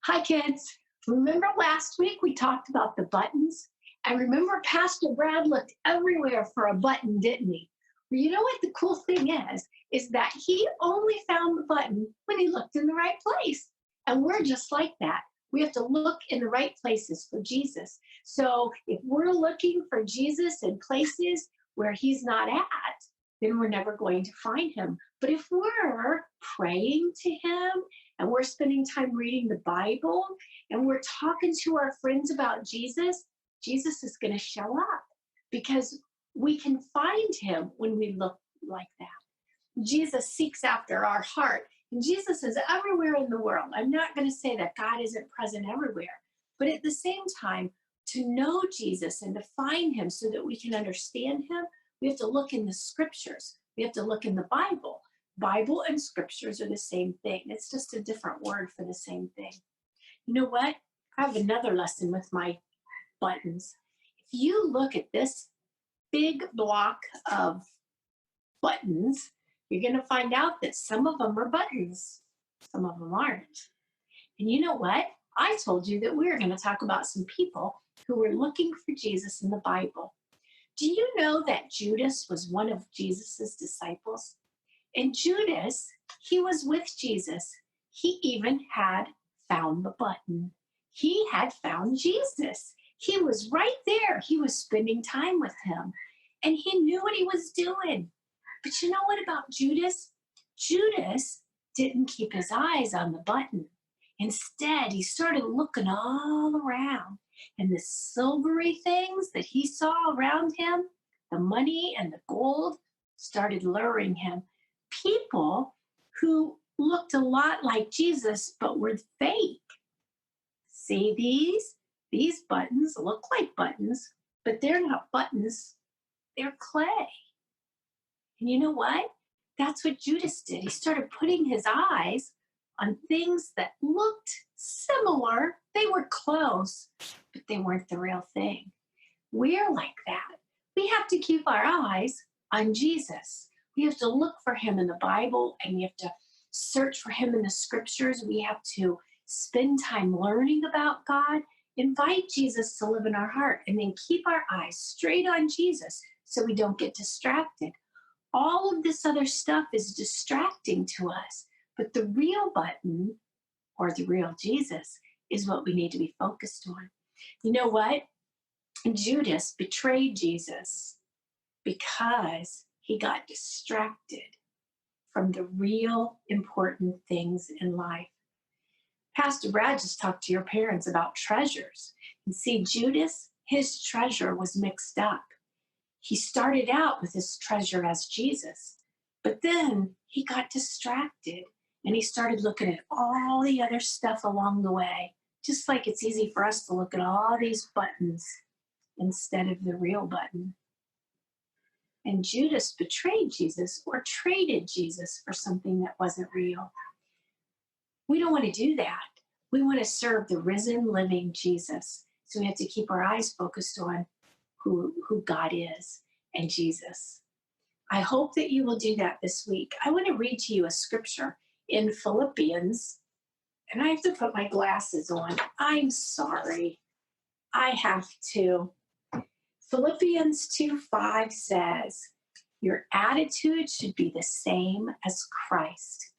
Hi, kids. Remember last week we talked about the buttons? And remember, Pastor Brad looked everywhere for a button, didn't he? Well, you know what the cool thing is that he only found the button when he looked in the right place. And we're just like that. We have to look in the right places for Jesus. So if we're looking for Jesus in places where he's not at, then we're never going to find him. But if we're praying to him and we're spending time reading the Bible and we're talking to our friends about Jesus, Jesus is going to show up because we can find him when we look like that. Jesus seeks after our heart, and Jesus is everywhere in the world. I'm not going to say that God isn't present everywhere, but at the same time, to know Jesus and to find him so that we can understand him, we have to look in the scriptures. We have to look in the Bible. Bible and scriptures are the same thing. It's just a different word for the same thing. You know what? I have another lesson with my buttons. If you look at this big block of buttons, you're going to find out that some of them are buttons, some of them aren't. And you know what? I told you that we were going to talk about some people who were looking for Jesus in the Bible. Do you know that Judas was one of Jesus's disciples? And Judas, he was with Jesus. He even had found the button. He had found Jesus. He was right there. He was spending time with him. And he knew what he was doing. But you know what about Judas? Judas didn't keep his eyes on the button. Instead, he started looking all around. And the silvery things that he saw around him, the money and the gold, started luring him. People who looked a lot like Jesus but were fake. See these? These buttons look like buttons, but they're not buttons. They're clay. And you know what? That's what Judas did. He started putting his eyes on things that looked similar. They were close, but they weren't the real thing. We're like that. We have to keep our eyes on Jesus. We have to look for him in the Bible, and we have to search for him in the scriptures. We have to spend time learning about God, invite Jesus to live in our heart, and then keep our eyes straight on Jesus so we don't get distracted. All of this other stuff is distracting to us, but the real button, or the real Jesus, is what we need to be focused on. You know what? Judas betrayed Jesus because he got distracted from the real important things in life. Pastor Brad just talked to your parents about treasures. And see, Judas, his treasure was mixed up. He started out with his treasure as Jesus, but then he got distracted and he started looking at all the other stuff along the way, just like it's easy for us to look at all these buttons instead of the real button. And Judas betrayed Jesus or traded Jesus for something that wasn't real. We don't want to do that. We want to serve the risen, living Jesus. So we have to keep our eyes focused on who God is and Jesus. I hope that you will do that this week. I want to read to you a scripture in Philippians, and I have to put my glasses on. I'm sorry. I have to. Philippians 2:5 says, your attitude should be the same as Christ.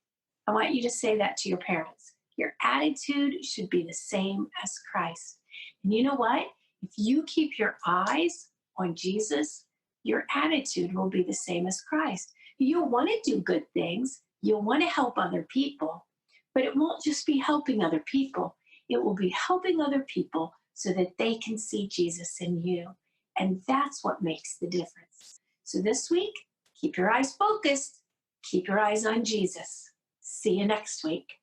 I want you to say that to your parents. Your attitude should be the same as Christ. And you know what? If you keep your eyes on Jesus, your attitude will be the same as Christ. You'll want to do good things. You'll want to help other people. But it won't just be helping other people. It will be helping other people so that they can see Jesus in you. And that's what makes the difference. So this week, keep your eyes focused. Keep your eyes on Jesus. See you next week.